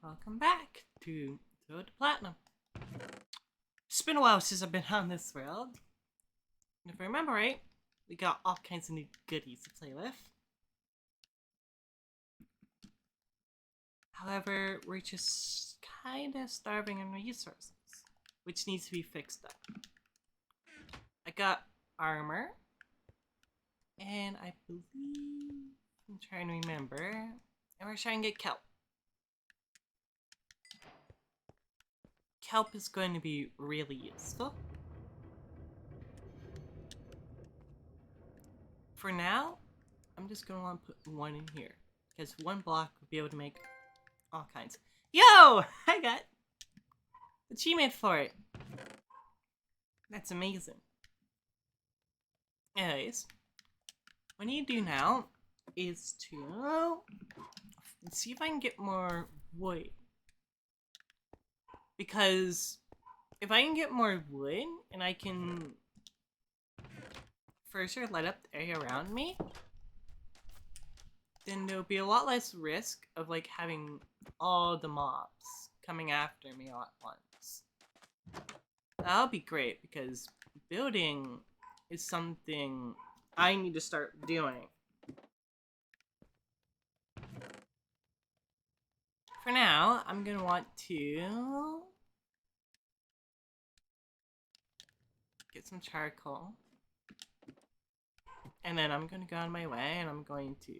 Welcome back to Road to Platinum. It's been a while since I've been on this world. And if I remember right, we got all kinds of new goodies to play with. However, we're just kinda starving on resources, which needs to be fixed up. I got armor, and I believe, I'm trying to remember, and we're trying to get kelp. Kelp is going to be really useful. For now, I'm just going to want to put one in here, because one block would be able to make all kinds. Yo! I got achievement for it. That's amazing. Anyways, what I need to do now is to see if I can get more wood. Because if I can get more wood and I can further light up the area around me, then there'll be a lot less risk of like having all the mobs coming after me all at once. That'll be great because building is something I need to start doing. For now, I'm gonna want to get some charcoal. And then I'm gonna go on my way and I'm going to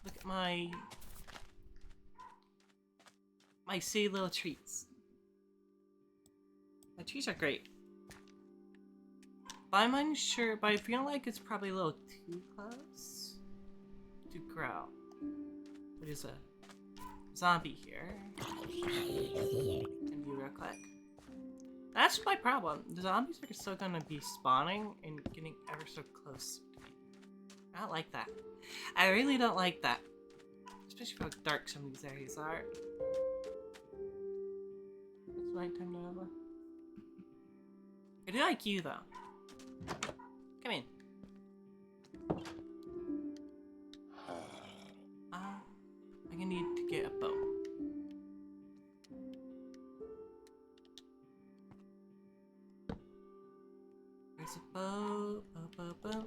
look at my silly little trees. My trees are great. But I'm unsure, but I feel like it's probably a little too close to grow. There's a zombie here. Can be real quick. That's my problem. The zombies are still gonna be spawning and getting ever so close to me. I don't like that. I really don't like that. Especially how dark some of these areas are. It's nighttime now. I do like you though. Come in. I'm gonna need to get a bow. There's a bow. Bow.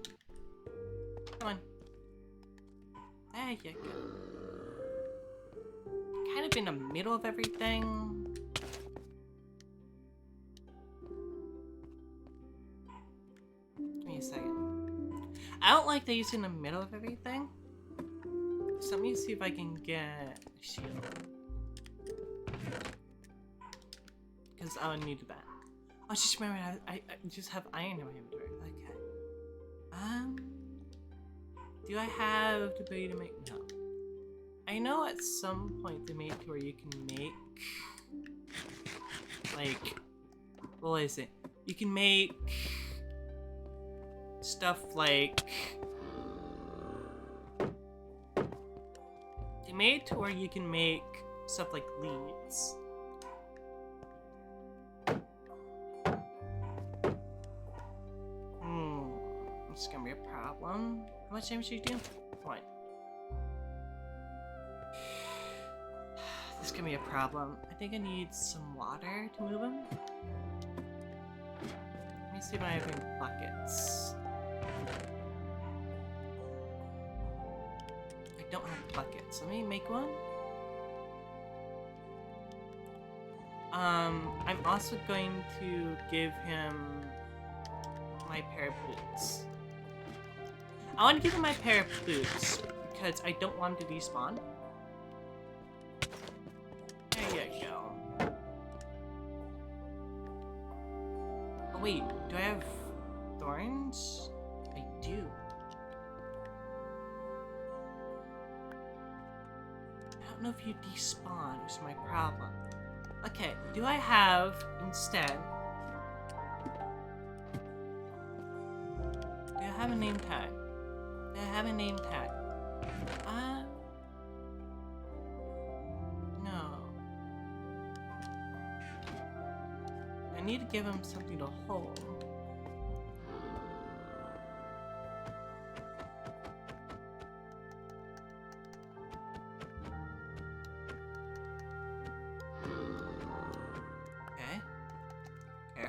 Come on. There you go. Kind of in the middle of everything. Give me a second. I don't like that he's in the middle of everything. So let me see if I can get a shield. Because I'll need that. I just remember I just have iron in my inventory. Okay. Do I have the ability to make? No. I know at some point they made to where you can make like, what is it? You can make stuff like. They made to where you can make stuff like leads. This is gonna be a problem. How much damage should you do? One. This is gonna be a problem. I think I need some water to move him. Let me see if I have any buckets. I don't have buckets. Let me make one. I'm also going to give him my pair of boots. I want to give him my pair of boots because I don't want him to despawn. There you go. Oh wait, do I have thorns? I do. I don't know if you despawn, which is my problem. Okay, do I have instead? Do I have a name tag? Do I have a name tag? No. I need to give him something to hold.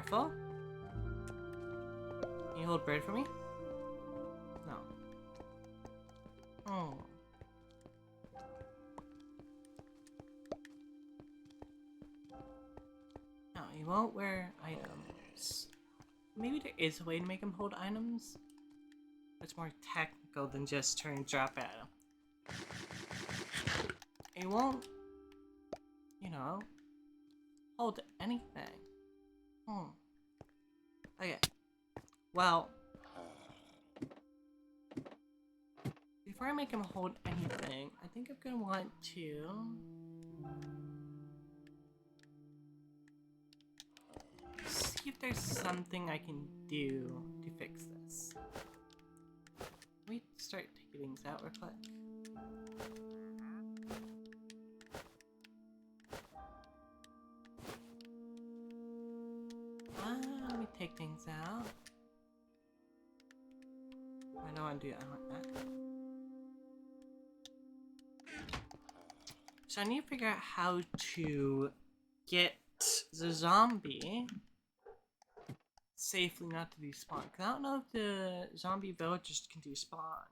careful. Can you hold bread for me? No. Oh. No, he won't wear items. Maybe there is a way to make him hold items. It's more technical than just turn and drop at him. He won't, you know, hold anything. Okay. Well, before I make him hold anything, I think I'm gonna want to see if there's something I can do to fix this. Let me start taking things out real quick. Let me take things out. I don't want to do that. I want that. So I need to figure out how to get the zombie safely not to despawn. Because I don't know if the zombie villagers can despawn.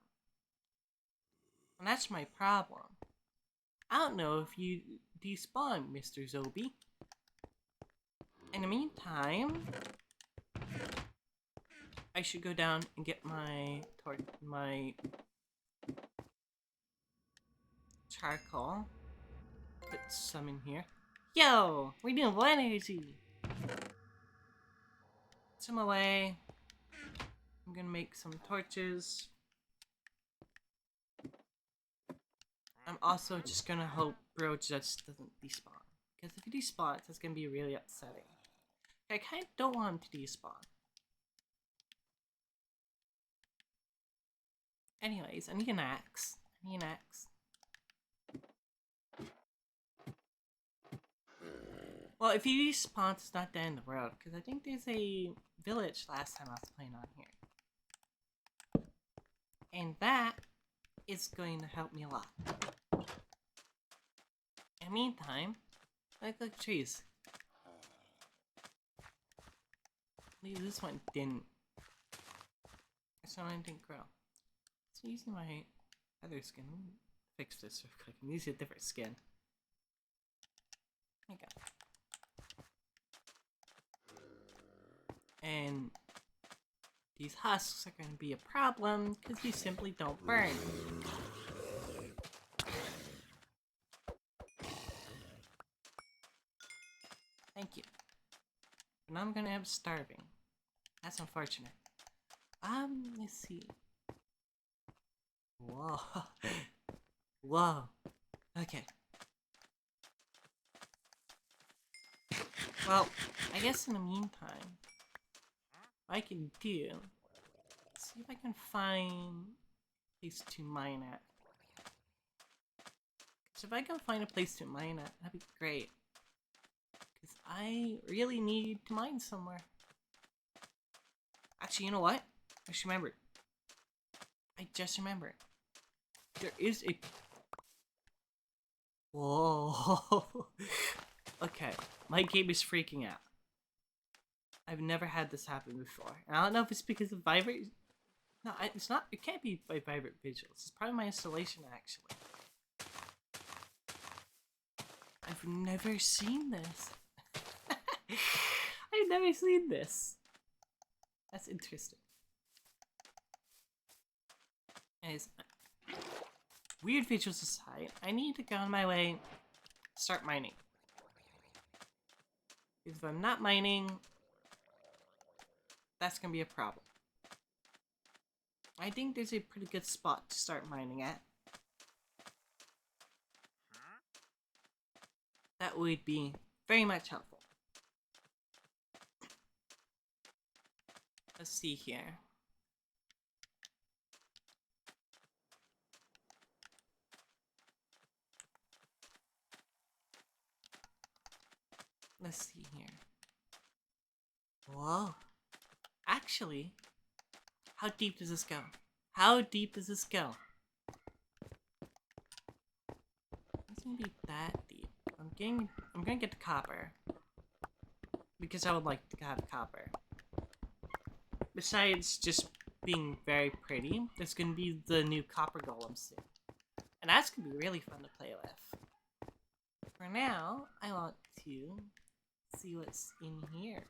And that's my problem. I don't know if you despawn, Mr. Zombie. In the meantime, I should go down and get my charcoal. Put some in here. Yo, we're doing one energy. Put some away. I'm gonna make some torches. I'm also just gonna hope bro just doesn't despawn. Because if he despawns, that's gonna be really upsetting. I kinda don't want him to despawn. Anyways, I need an axe. Well, if he despawns, it's not the end of the world. Because I think there's a village last time I was playing on here. And that is going to help me a lot. In the meantime, I like trees. This one didn't. This one didn't grow. So using my other skin, let me fix this real quick. I'm using a different skin. There you go. And these husks are going to be a problem because you simply don't burn. Thank you. But now I'm going to end up starving. That's unfortunate. Let's see. Whoa. Whoa. Okay. Well, I guess in the meantime, what I can do, see if I can find a place to mine at. So if I can find a place to mine at, that'd be great. Because I really need to mine somewhere. Actually, you know what? I just remembered. I just remembered. There is a... Whoa. Okay, my game is freaking out. I've never had this happen before. And I don't know if it's because of vibrate... No, it's not. It can't be by vibrant visuals. It's probably my installation, actually. I've never seen this. I've never seen this. That's interesting. Anyways, weird visuals aside, I need to go on my way, start mining. Because if I'm not mining, that's gonna be a problem. I think there's a pretty good spot to start mining at. That would be very much helpful. Let's see here. Let's see here. Whoa. Actually, how deep does this go? How deep does this go? It's gonna be that deep. I'm gonna get the copper. because I would like to have copper. Besides just being very pretty, there's gonna be the new copper golem soon. And that's gonna be really fun to play with. For now, I want to see what's in here.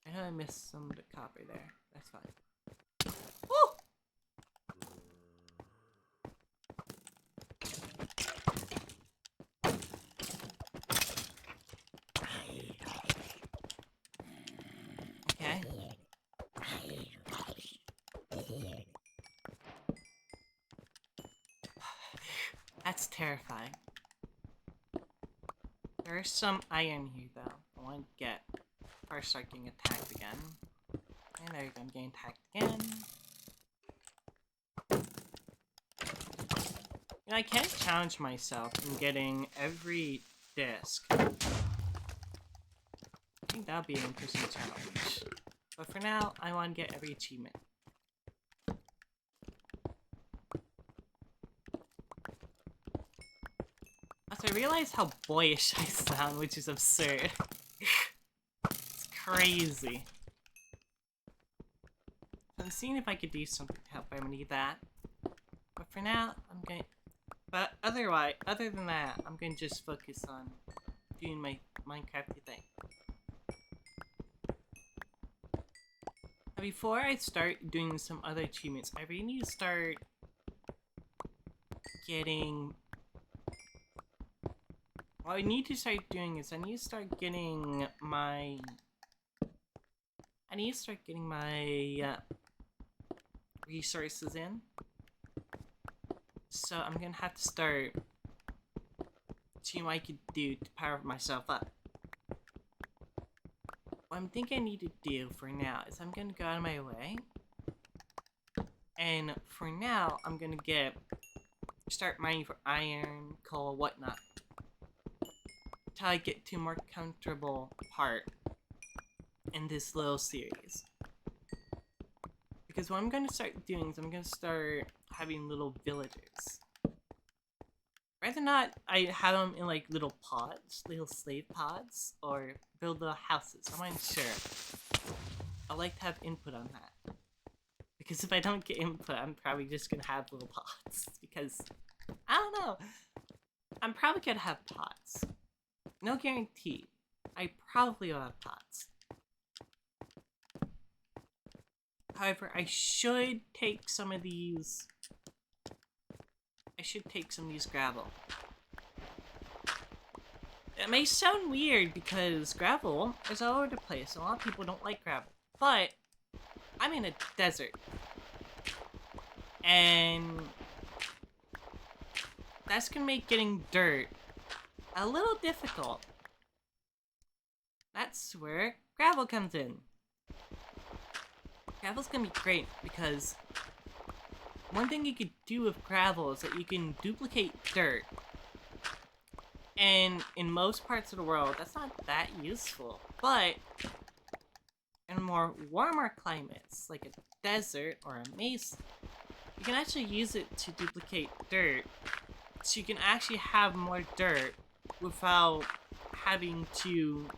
I know I missed some of the copper there. That's fine. Woo! Okay. That's terrifying. There's some iron here, though. I want to get before I start getting attacked again. And there you go, I'm getting attacked again. You know, I can't challenge myself in getting every disc. I think that would be an interesting challenge. But for now, I want to get every achievement. Also, I realize how boyish I sound, which is absurd. It's crazy. So I'm seeing if I could do something to help remedy that. But for now, I'm going. But other than that, I'm going to just focus on doing my Minecrafty thing. Now, before I start doing some other achievements, I really need to start getting. What I need to start doing is I need to start getting my resources in. So I'm gonna have to start seeing what I could do to power myself up. What I'm thinking I need to do for now is I'm gonna go out of my way. And for now, I'm gonna start mining for iron, coal, whatnot. Until I get to a more comfortable part in this little series. Because what I'm gonna start doing is I'm gonna start having little villagers. Rather not I have them in like little pods, little slave pods, or build little houses. I'm not sure. I like to have input on that. Because if I don't get input, I'm probably just gonna have little pods. Because, I don't know. I'm probably gonna have pods. No guarantee. I probably will have pods. However, I should take some of these. I should take some of these gravel. It may sound weird because gravel is all over the place. A lot of people don't like gravel. But I'm in a desert. And that's gonna make getting dirt a little difficult. That's where gravel comes in. Gravel's gonna be great because one thing you could do with gravel is that you can duplicate dirt. And in most parts of the world, that's not that useful. But in more warmer climates, like a desert or a mesa, you can actually use it to duplicate dirt. So you can actually have more dirt without having to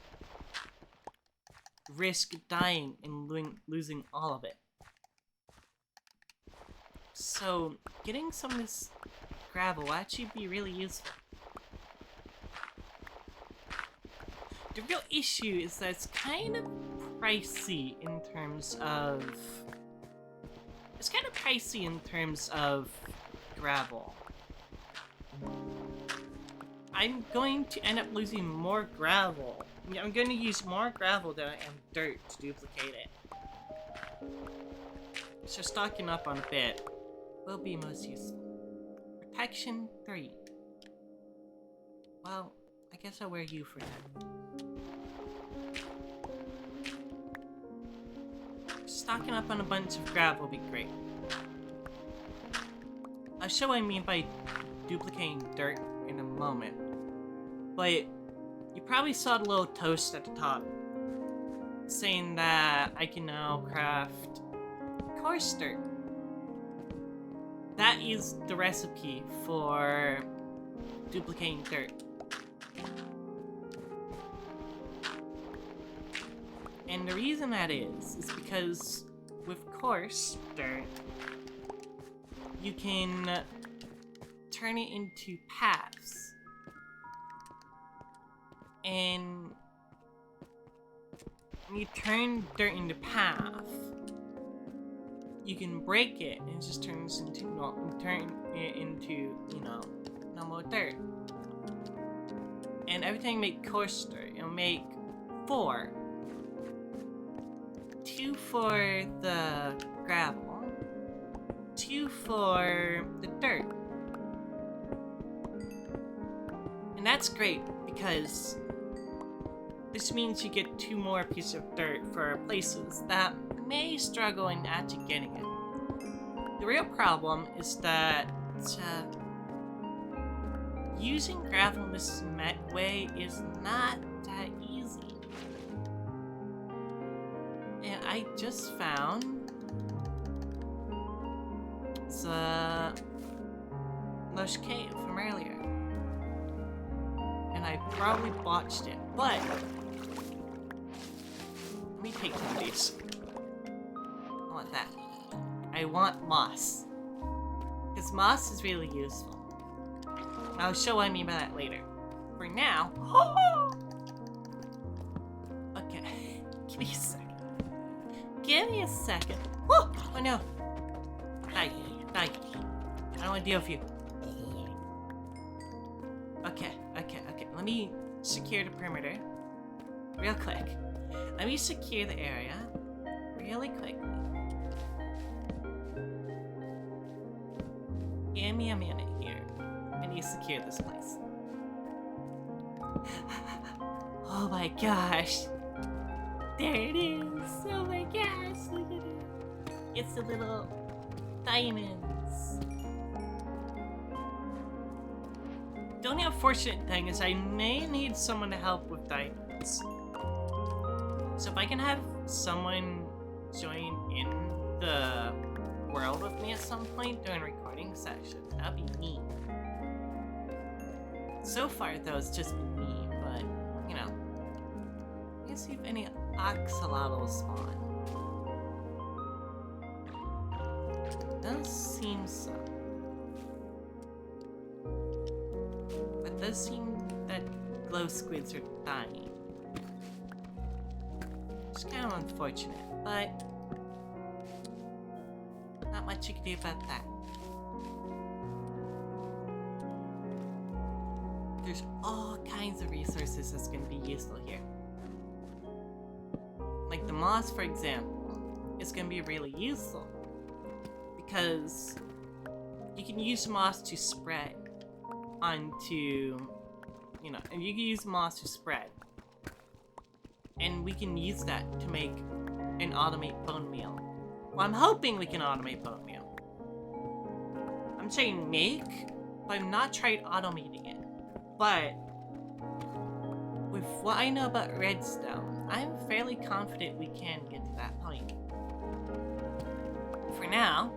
risk dying and losing all of it. So getting some of this gravel will actually be really useful. The real issue is that it's kind of pricey in terms of... It's kind of pricey in terms of gravel. I'm going to end up losing more gravel. I'm going to use more gravel than I am dirt to duplicate it. So stocking up on a bit will be most useful. Protection 3. Well, I guess I'll wear you for now. Stocking up on a bunch of gravel will be great. I'll show what I mean by duplicating dirt in a moment. But you probably saw the little toast at the top saying that I can now craft coarse dirt. That is the recipe for duplicating dirt. And the reason that is because with coarse dirt, you can turn it into paths. And when you turn dirt into path, you can break it and it just turns into normal dirt. And everything make coarse dirt. It'll make 4. 2 for the gravel, 2 for the dirt. And that's great because this means you get 2 more pieces of dirt for places that may struggle in actually getting it. The real problem is that using gravel in this way is not that easy. And I just found the lush cave from earlier. And I probably botched it, but let me take some of these. I want that. I want moss. Because moss is really useful. I'll show what I mean by that later. For now... Okay. Give me a second. Give me a second. Oh no. Die. I don't want to deal with you. Okay. Let me secure the perimeter. Real quick. Let me secure the area. Really quickly. Give me a minute here. I need to secure this place. Oh my gosh. There it is. Oh my gosh. Look at it. It's the little diamonds. The only unfortunate thing is I may need someone to help with diamonds. So if I can have someone join in the world with me at some point during recording sessions, that'd be neat. So far though, it's just been me, but you know. Let's see if any axolotls spawn. Doesn't seem so. But does seem that glow squids are dying. It's kind of unfortunate, but not much you can do about that. There's all kinds of resources that's going to be useful here. Like the moss, for example, is going to be really useful because you can use moss to spread onto, and you can use moss to spread. And we can use that to make and automate bone meal. Well, I'm hoping we can automate bone meal. I'm saying make, but I've not tried automating it. But with what I know about redstone, I'm fairly confident we can get to that point. For now,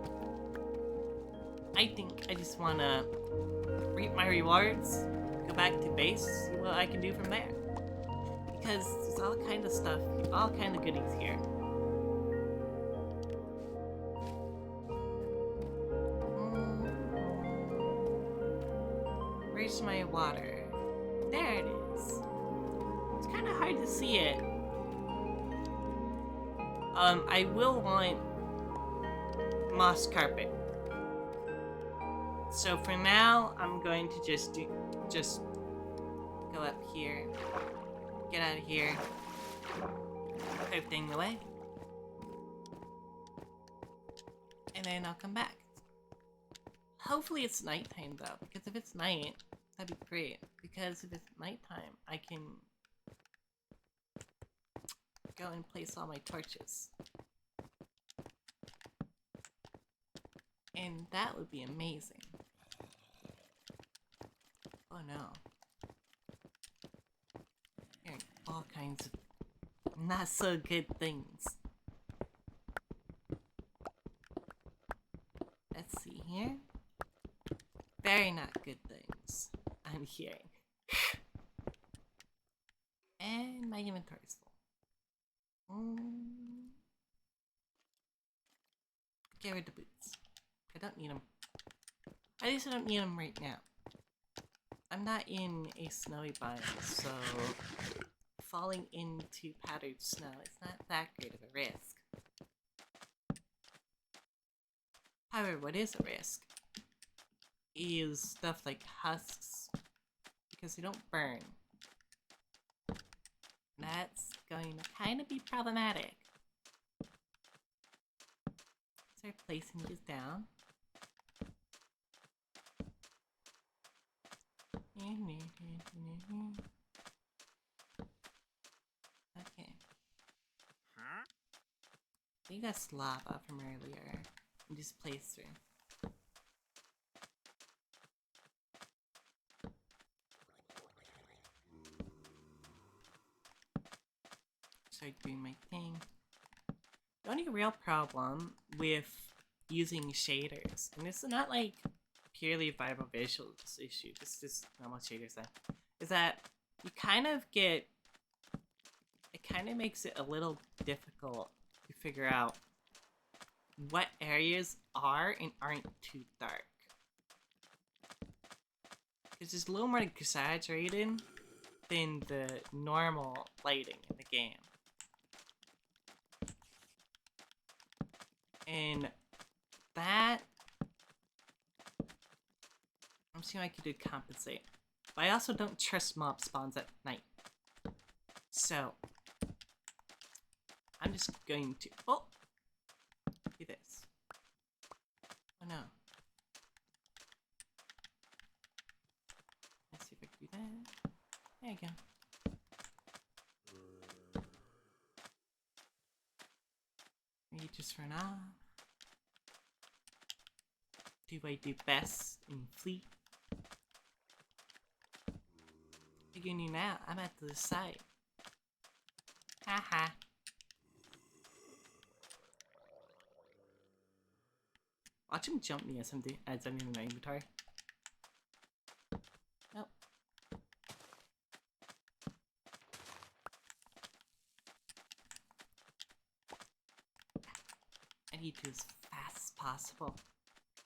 I think I just want to reap my rewards, go back to base, see what I can do from there. Because there's all kind of stuff, all kind of goodies here. Where's my water? There it is. It's kind of hard to see it. I will want moss carpet. So for now, I'm going to just go up here, get out of here, put everything away, and then I'll come back. Hopefully it's nighttime though, because if it's night, that'd be great. Because if it's nighttime, I can go and place all my torches. And that would be amazing. Oh no. Here are all kinds of not so good things. Let's see here. Very not good things. I'm hearing. And my inventory's full. Get rid of the boots. I don't need them. At least I don't need them right now. I'm not in a snowy biome, so falling into powdered snow is not that great of a risk. However, what is a risk is stuff like husks, because they don't burn. That's going to kind of be problematic. Start placing these down. Okay. I got slop up from earlier in this playthrough. Start doing my thing. The only real problem with using shaders, and this is not like purely a viable visuals issue, this is just normal shaders then, is that you kind of get, it kind of makes it a little difficult to figure out what areas are and aren't too dark. Because it's a little more exaggerated than the normal lighting in the game. And that, I'm seeing I could do compensate. But I also don't trust mob spawns at night. So, I'm just going to, oh! Do this. Oh no. Let's see if I can do that. There you go. Maybe just run off. Do I do best in fleet? Figuring you now, I'm at the side. Haha. Watch him jump me as I'm in my inventory. Nope. I need to do as fast as possible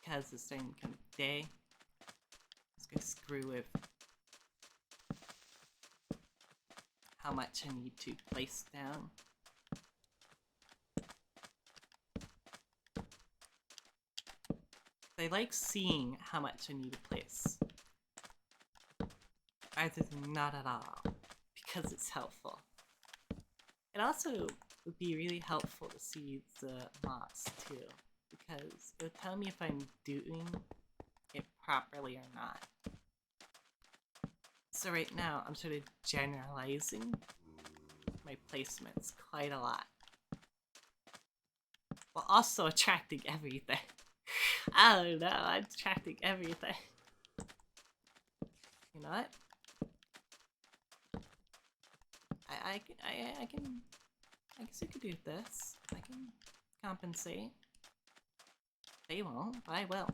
because it's starting to become day. Just gonna screw with how much I need to place down. I like seeing how much I need to place, rather than not at all, because it's helpful. It also would be really helpful to see the mobs too, because it would tell me if I'm doing it properly or not. So right now, I'm sort of generalizing my placements quite a lot, while also attracting everything. I don't know, I'm attracting everything. You know what? I guess I could do this. I can compensate. They won't, but I will.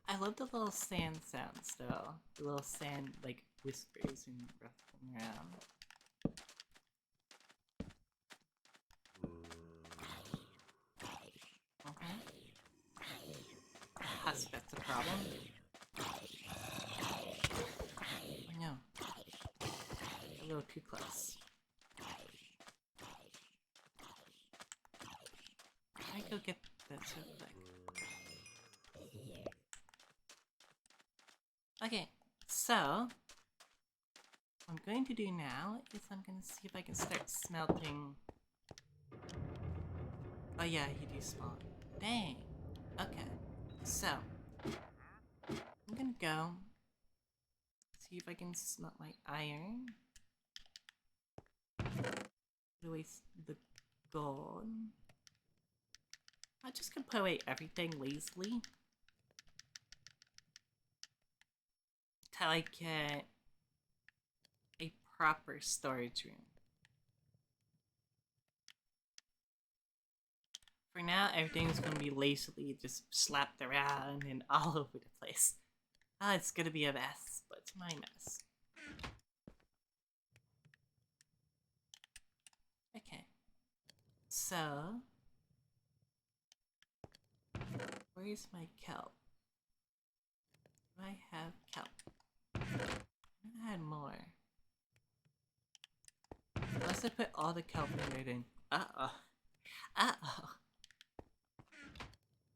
I love the little sand sounds though. The little sand like whispers and ruffling around. Husk, that's a problem. Oh no. A little too close. Can I go get that so quick? Okay, so what I'm going to do now is I'm going to see if I can start smelting. Oh yeah, you do spawn. Dang. Okay, so I'm gonna go see if I can smelt my iron. Put away the gold. I'm just gonna put away everything lazily till I get a proper storage room. For now, everything's gonna be lazily just slapped around and all over the place. Ah, it's gonna be a mess, but it's my mess. Okay. So, where's my kelp? Do I have kelp? I had more. Unless I put all the kelp in there, then. Uh-oh. Uh-oh.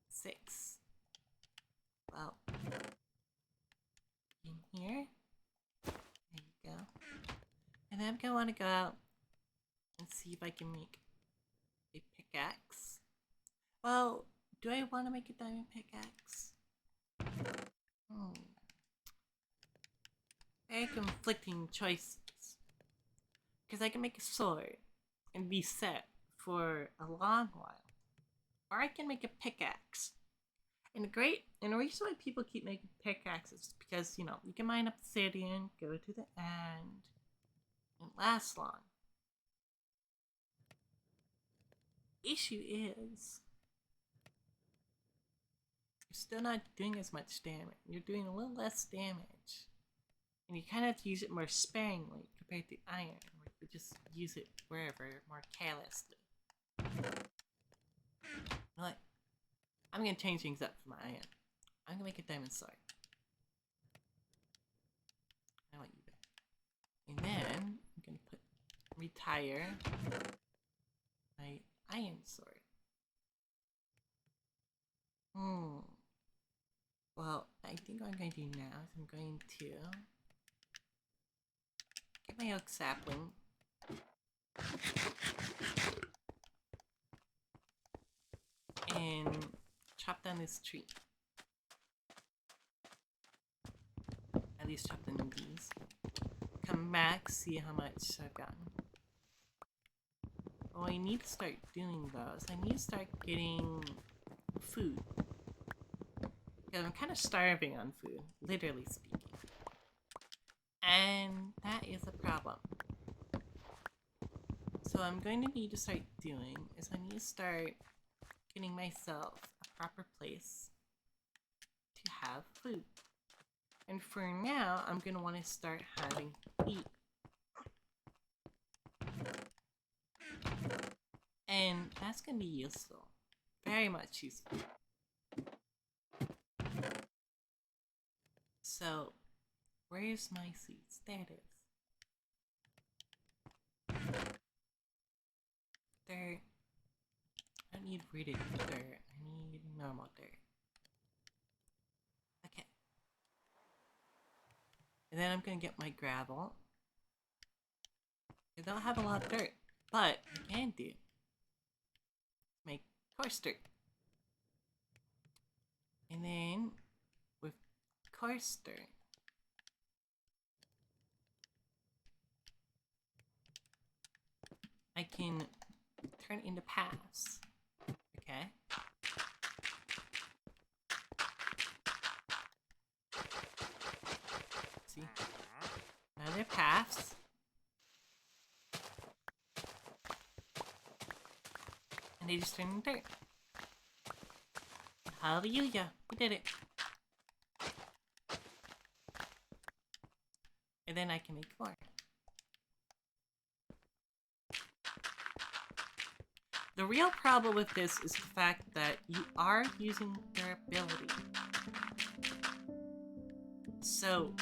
6. Well. In here. There you go. And then I'm gonna want to go out and see if I can make a pickaxe. Well, do I want to make a diamond pickaxe? Very conflicting choices. Because I can make a sword and be set for a long while. Or I can make a pickaxe. And the reason why people keep making pickaxes is because, you know, you can mine obsidian, go to the end, and last long. Issue is, you're still not doing as much damage. You're doing a little less damage. And you kind of have to use it more sparingly compared to iron, where you just use it wherever more carelessly. Like, I'm gonna change things up for my iron. I'm gonna make a diamond sword. I want you there. And then I'm gonna retire my iron sword. Well, I think what I'm going to do now is I'm going to get my oak sapling. And chop down this tree. At least chop down these. Come back, see how much I've gotten. Well, I need to start doing those. I need to start getting food. Because I'm kind of starving on food, literally speaking. And that is a problem. So I'm going to need to start doing is I need to start getting myself a proper place to have food. And for now, I'm going to want to start having meat. And that's going to be useful. Very much useful. So, where's my seeds? There it is. Dirt. I don't need rooted dirt. I need normal dirt. Okay. And then I'm gonna get my gravel. I don't have a lot of dirt, but I can do make coarse dirt. And then with coarse dirt, I can turn into paths. Okay. See? Now they're paths. And they just turn into dirt. Hallelujah! We did it! And then I can make more. The real problem with this is the fact that you are using durability. So,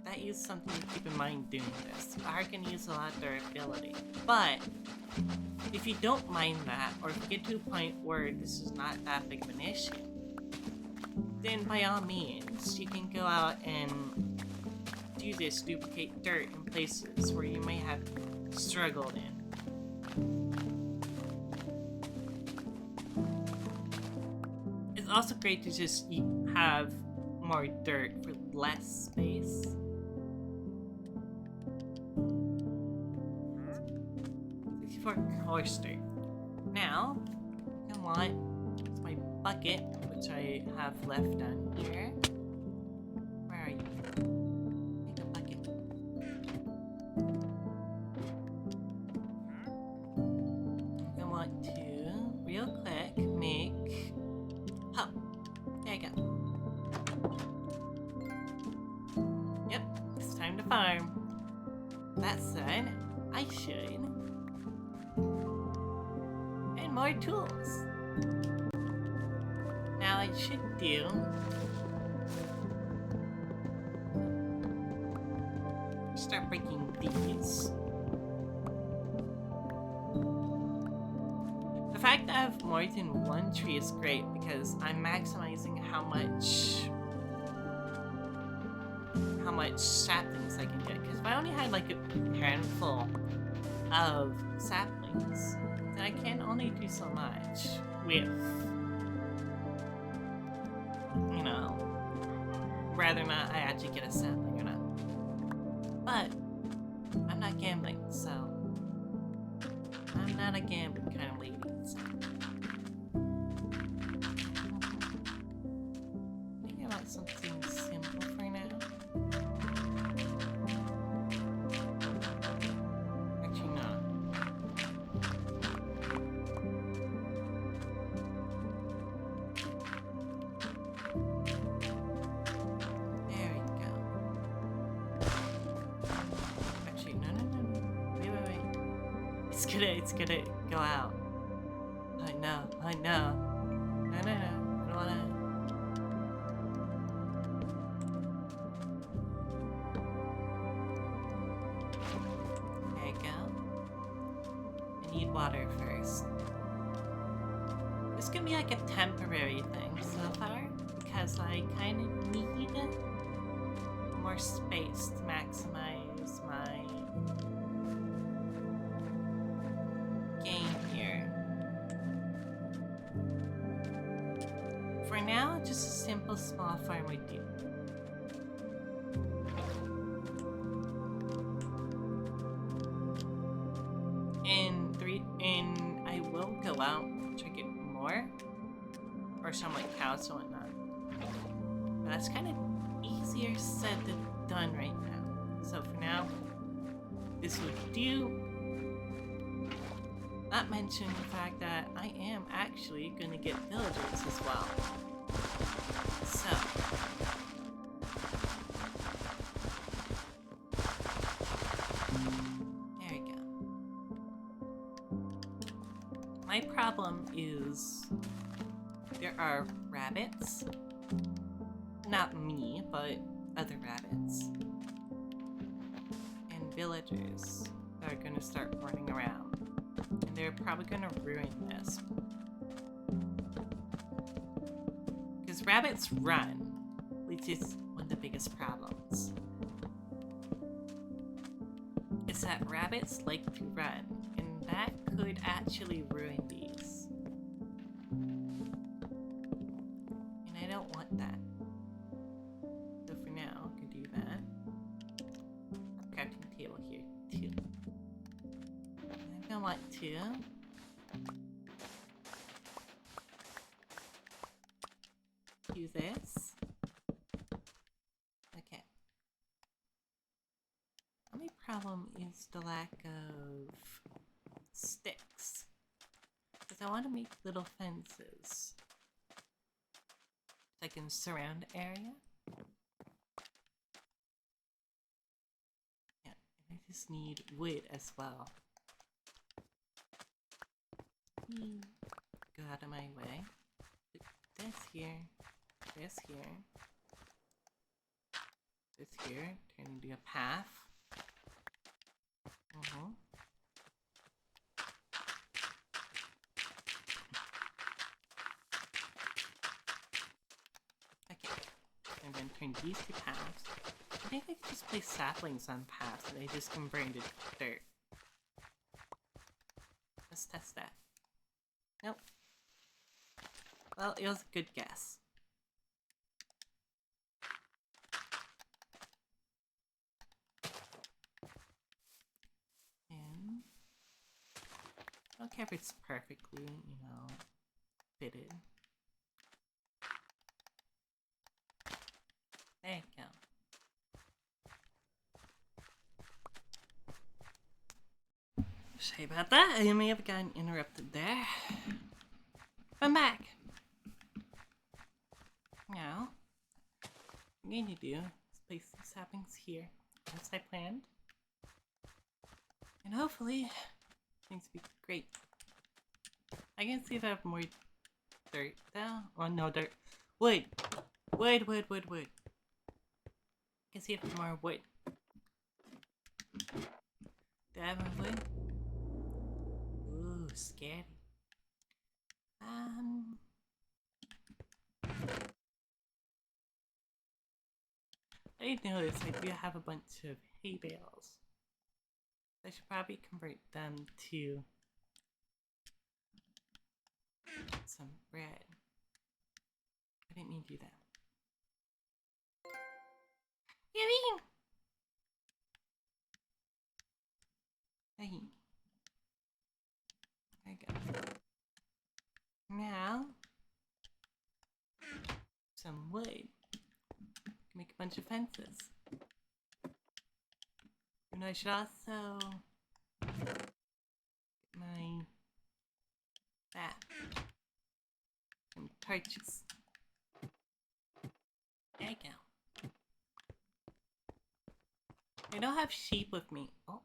that is something to keep in mind doing this. You are going to use a lot of durability. But, if you don't mind that, or if you get to a point where this is not that big of an issue, then by all means, you can go out and do this, duplicate dirt in places where you may have struggled in. It's also great to just have more dirt for less space. For coarse dirt. Now, I want my bucket, which I have left down here. Where are you? Make a bucket. I want to, real quick, That said, I should. And more tools. Now I should do. Start breaking these. The fact that I have more than one tree is great because I'm maximizing how much saplings I can get. Because if I only had like a handful of saplings, then I can only do so much with, you know, whether or not I actually get a sapling or not. But I'm not gambling, so I'm not a gambling kind of lady. So. Thinking about something simple for now. Actually, no. There we go. Actually, no. Wait. It's gonna go out. I know. No. I don't wanna. There you go. I need water first. This can be like a temporary thing so far, because I kind of need more space to maximize my game here. For now, just a simple small farm would do. And I will go out and try to get more, or some like cows and whatnot. But that's kind of easier said than done right now. So for now, this would do. Not mention the fact that I am actually going to get villagers as well. So. There we go. My problem is there are rabbits. Not me, but other rabbits. And villagers that are going to start running around. And they're probably going to ruin this. Because rabbits run, which is one of the biggest problems. Is that rabbits like to run, and that could actually ruin these. And I don't want that. So for now, I can do that. I've got a table here, too. I don't want to. Do this. Okay. Only problem is the lack of sticks. Because I want to make little fences. So I can surround the area. Yeah, and I just need wood as well. Go out of my way. Put this here. This here. This here. Turn into a path. Okay. And then turn these to paths. I think I could just place saplings on paths and they just convert into dirt. Let's test that. Nope. Well, it was a good guess. And I don't care if it's perfectly, fitted. There you go. Sorry about that. I may have gotten interrupted there. I'm back. Now, what I'm going to do is place these saplings here, as I planned. And hopefully things will be great. I can see if I have more dirt now. Oh no, dirt. Wood! Wood. I can see if I have more wood. Do I have more wood? Ooh, scary. I didn't notice I do have a bunch of hay bales. I should probably convert them to some bread. I didn't mean to do that. Yippee! Hey. There you go. Now, some wood. Make a bunch of fences. And I should also get my some torches. There you go. I don't have sheep with me. Oh.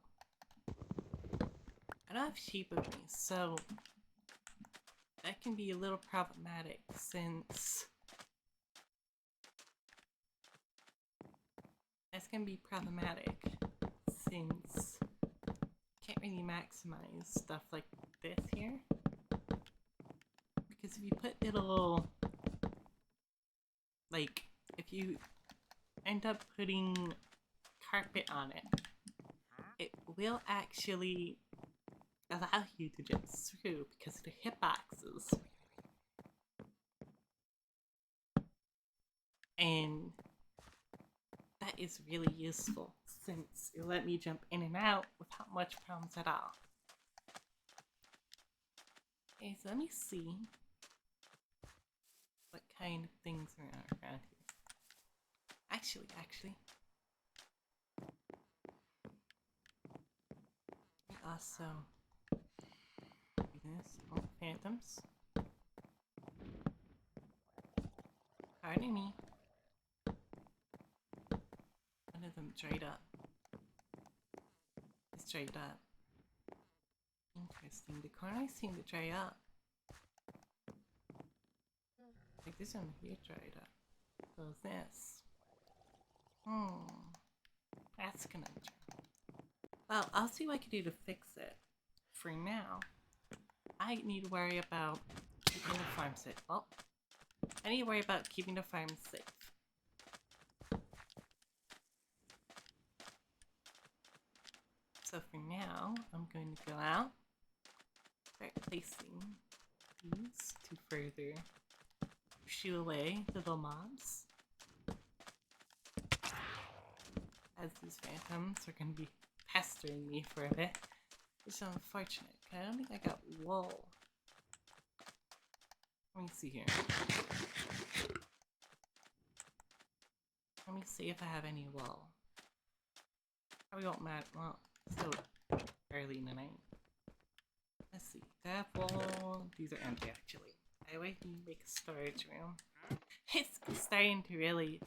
I don't have sheep with me, so that can be a little problematic since that's gonna be problematic since I can't really maximize stuff like this here. Because if you put little, like, if you end up putting carpet on it, it will actually allow you to jump through because of the hitboxes. And that is really useful since it'll let me jump in and out without much problems at all. Okay, so let me see what kind of things are around here. Actually, we also do this. Oh, phantoms. Pardon me. One of them dried up. It's dried up. Interesting. The corners seem to dry up. Like this one here dried up. So this. That's gonna dry. Well, I'll see what I can do to fix it. For now, I need to worry about keeping the farm safe. Oh, I need to worry about keeping the farm safe. So for now, I'm going to go out, start placing these to further shoo away the little mobs. As these phantoms are going to be pestering me for a bit. Which is unfortunate. I don't think I got wool. Let me see here. Let me see if I have any wool. Probably won't matter. Well, still early in the night. Let's see. Do I have wool? These are empty actually. I wait to make a storage room. It's starting to really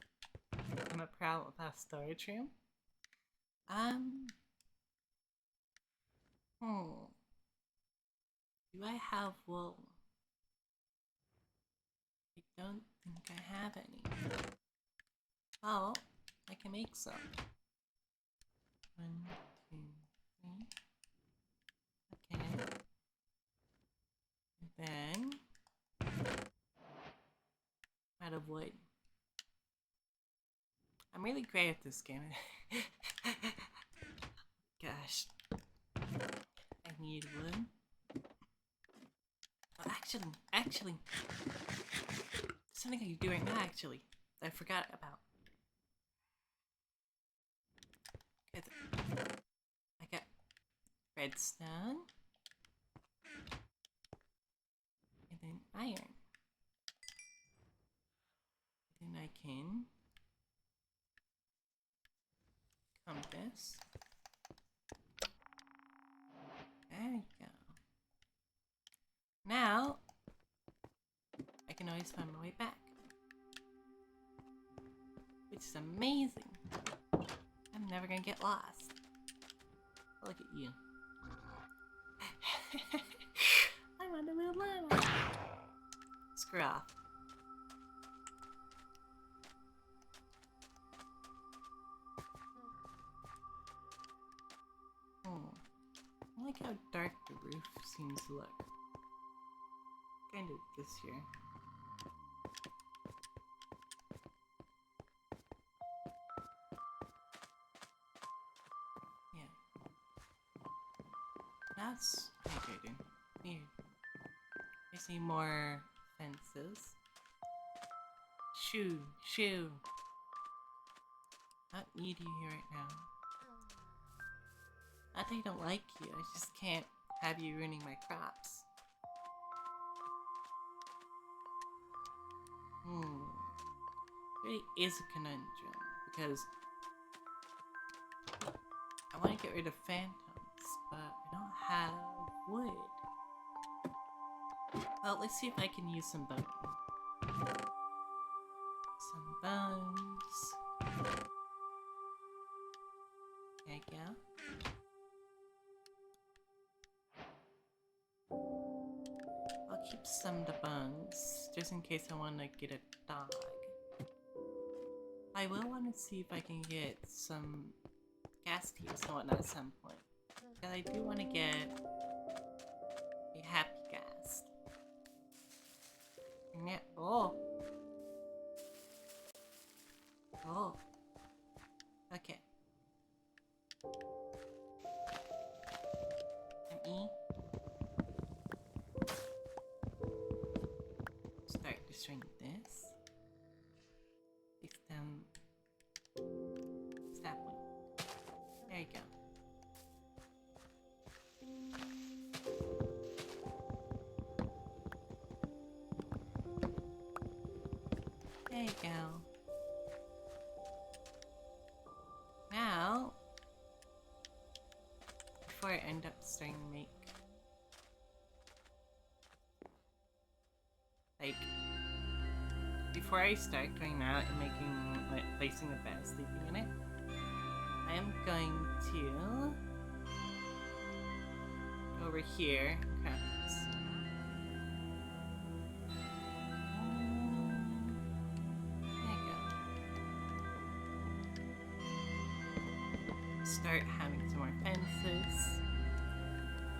become a problem with our storage room. Do I have wool? I don't think I have any. Oh, I can make some. 1, 2, 3. Okay. And then out of wood. I'm really great at this game. Gosh. I need wood. Oh, actually. Something I can do right now, actually. That I forgot about. I got redstone. And then iron. And then I can compass. There we go. Now, I can always find my way back. Which is amazing. I'm never gonna get lost. Look at you. I want a little llama. Screw off. I like how dark the roof seems to look. Kind of this year. Yeah. That's hydrating. Weird. I see more fences. Shoo, shoo. Not need you here right now. Not that I don't like you, I just can't have you ruining my crops. Really is a conundrum, because I want to get rid of phantoms, but I don't have wood. Well, let's see if I can use some bone. Some bones. There you go. I'll keep some of the bones, just in case I want to get a dog. I will want to see if I can get some gas tubes and whatnot at some point. Because I do want to get a happy gas. Yeah. Oh. Oh. Okay. And E. Start destroying this. Place down sapling. There you go. There you go. Now, before I end up starting to make like before I start going out and making placing a bed, sleeping in it, I am going to go over here and craft this. There you go. Start having some more fences.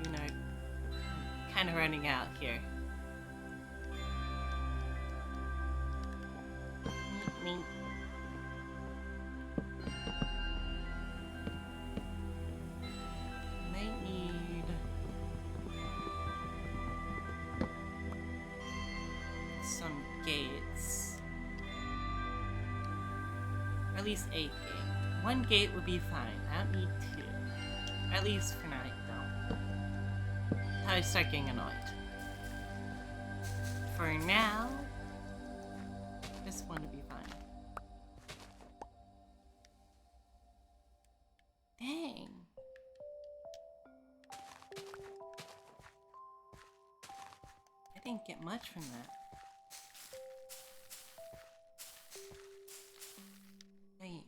You know, I'm kind of running out here. Meep. Might need some gates. Or at least a gate. One gate would be fine. I don't need two. Or at least for now I don't. Until I start getting annoyed. For now, this one would be fine. Dang. I didn't get much from that. Hey,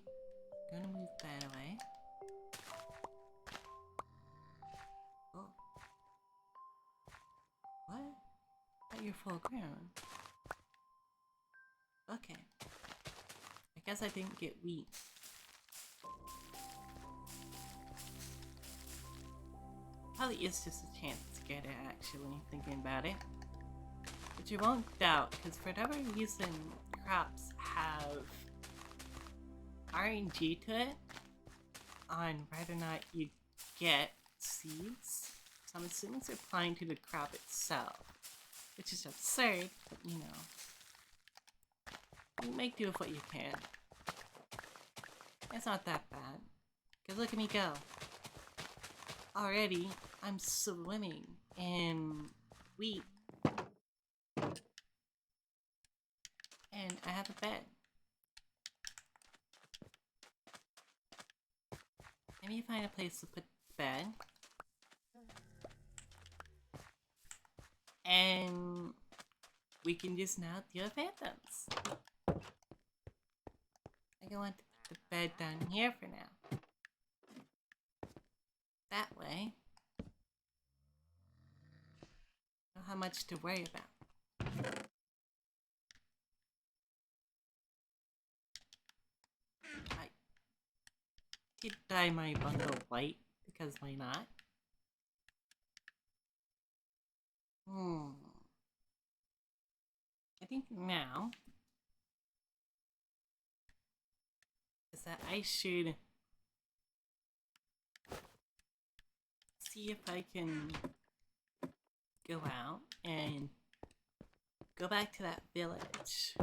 gonna move that away. Oh. What? Thought you're full grown. Okay. I guess I didn't get wheat. Probably is just a chance to get it, actually, thinking about it. But you won't doubt, because for whatever reason, crops have RNG to it on whether or not you get seeds. So I'm assuming it's applying to the crop itself, which is absurd, but you know. You make do with what you can. It's not that bad. Because look at me go. Already, I'm swimming in wheat. And I have a bed. Maybe find a place to put the bed. And we can just now deal with phantoms. I want the bed down here for now. That way, much to worry about. I did dye my bundle white, because why not? I think now is that I should see if I can go out and go back to that village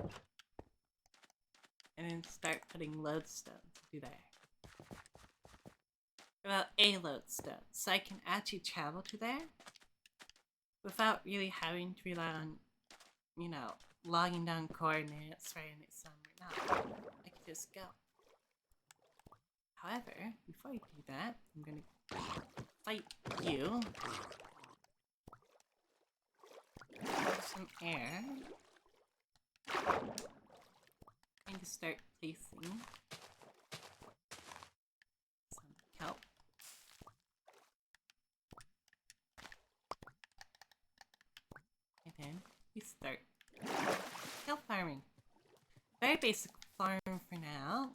and then start putting lodestone to there. About a lodestone, so I can actually travel to there without really having to rely on, you know, logging down coordinates, writing it somewhere. No, I can just go. However, before I do that, I'm gonna fight you. Some air. I'm going to start placing some kelp. And then we start kelp farming. Very basic farm for now.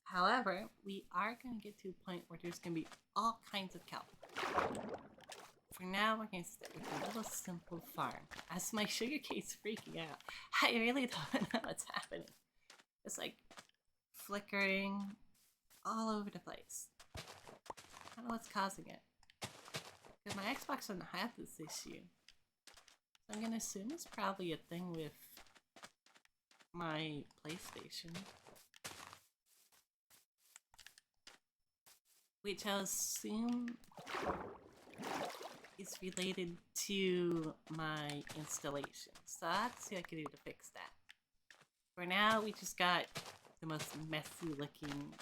However, we are going to get to a point where there's going to be all kinds of kelp. For now, we're going to start with a little simple farm. As my sugarcane's freaking out, I really don't know what's happening. It's like flickering all over the place. I don't know what's causing it. Because my Xbox doesn't have this issue. So I'm going to assume it's probably a thing with my PlayStation. Which I'll assume is related to my installation. So I'll have to see what I can do to fix that. For now, we just got the most messy looking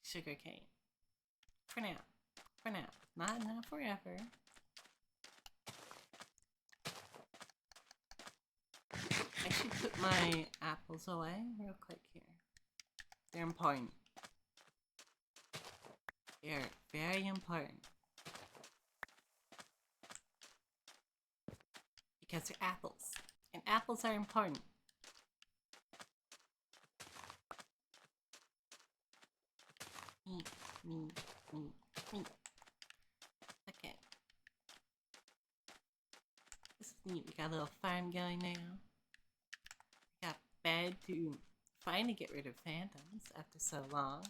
sugarcane. For now. For now. Not forever. I should put my apples away real quick here. They're important. They're very important. Because they're apples. And apples are important. Me. Okay. This is neat. We got a little farm going now. We got bed to finally get rid of phantoms after so long.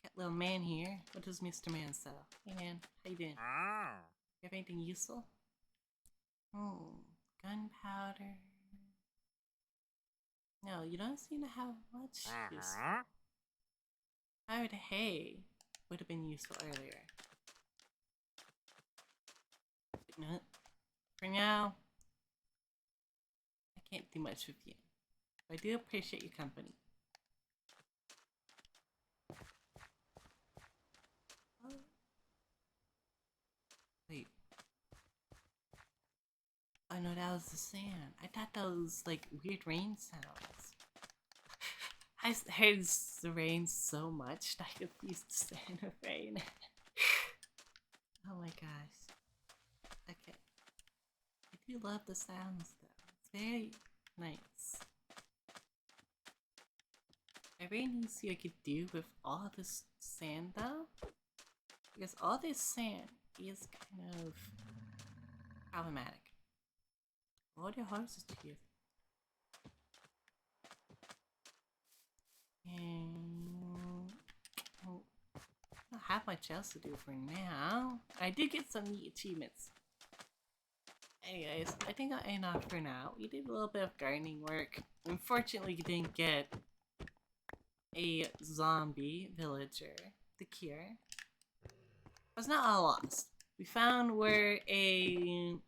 Got little man here. What does Mr. Man sell? Hey man, how you doing? You have anything useful? Gunpowder. No, you don't seem to have much useful. Powdered hay would have been useful earlier. But no, for now, I can't do much with you. But I do appreciate your company. Oh. Wait. Oh no, that was the sand. I thought that was like weird rain sounds. I heard the rain so much that I confused sand with rain. Oh my gosh. Okay. I do love the sounds though. It's very nice. I really need to see what I could do with all this sand though. Because all this sand is kind of problematic. What are horses here? And I don't have much else to do for now. I did get some neat achievements. Anyways, I think I'll end off for now. We did a little bit of gardening work. Unfortunately, we didn't get a zombie villager to cure. But it's not all lost. We found where a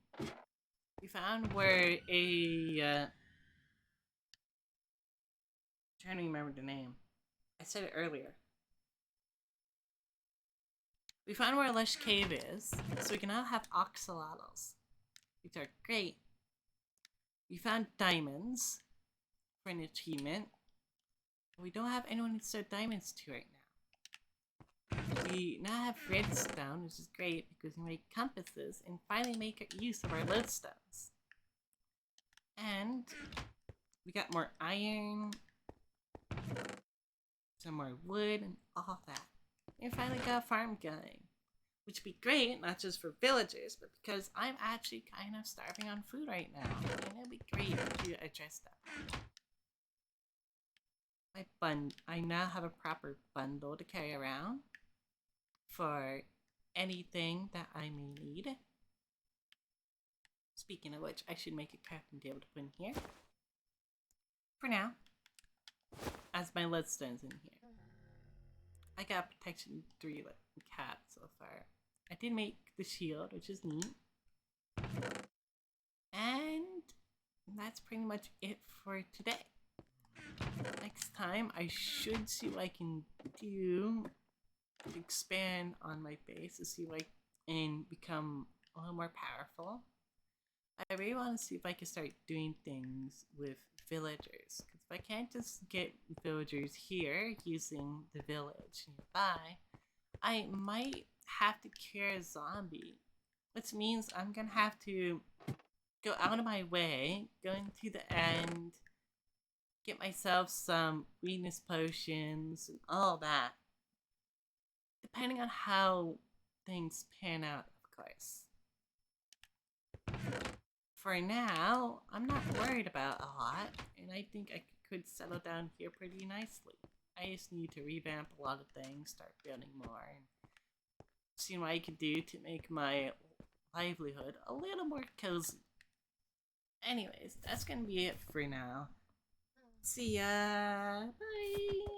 trying to remember the name. I said it earlier. We found where a lush cave is, so we can now have oxalotls, which are great. We found diamonds for an achievement. We don't have anyone to sell diamonds to right now. we now have redstone, which is great because we make compasses and finally make use of our lodestones. And we got more iron, some more wood, and all that. And finally got a farm going, which would be great, not just for villagers, but because I'm actually kind of starving on food right now, and it'd be great to address that. I now have a proper bundle to carry around for anything that I may need. Speaking of which, I should make a crafting table to put in here. For now, as my leadstone's in here. I got protection 3 cap so far. I did make the shield, which is neat. And that's pretty much it for today. Next time, I should see what I can do to expand on my base to see if I can become a little more powerful. I really want to see if I can start doing things with villagers. Because if I can't just get villagers here using the village nearby, I might have to cure a zombie. Which means I'm going to have to go out of my way, go into the end, get myself some weakness potions and all that. Depending on how things pan out, of course. For now, I'm not worried about a lot, and I think I could settle down here pretty nicely. I just need to revamp a lot of things, start building more, and see what I can do to make my livelihood a little more cozy. Anyways, that's gonna be it for now. See ya! Bye!